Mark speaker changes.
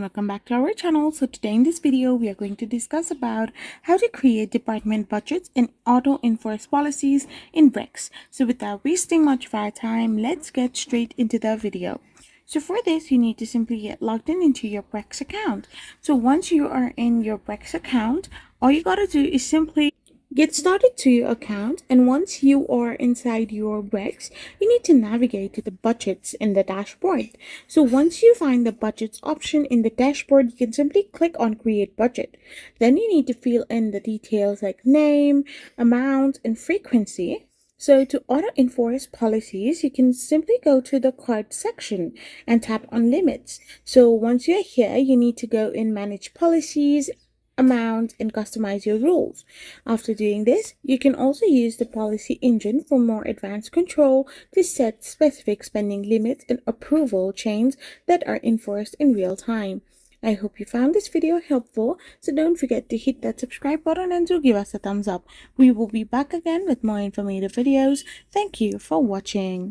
Speaker 1: Welcome back to our channel. So today in this video we are going to discuss about how to create department budgets and auto enforce policies in Brex. So without wasting much of our time, let's get straight into the video. So for this, you need to simply get logged into your Brex account. So once you are in your Brex account, all you gotta do is simply get started to your account, and once you are inside your Brex, you need to navigate to the budgets in the dashboard. So once you find the budgets option in the dashboard, you can simply click on create budget. Then you need to fill in the details like name, amount, and frequency. So to auto enforce policies, you can simply go to the card section and tap on limits. So once you're here, you need to go in manage policies, amount, and customize your rules. After doing this, you can also use the policy engine for more advanced control to set specific spending limits and approval chains that are enforced in real time. I hope you found this video helpful, so don't forget to hit that subscribe button and to give us a thumbs up. We will be back again with more informative videos. Thank you for watching.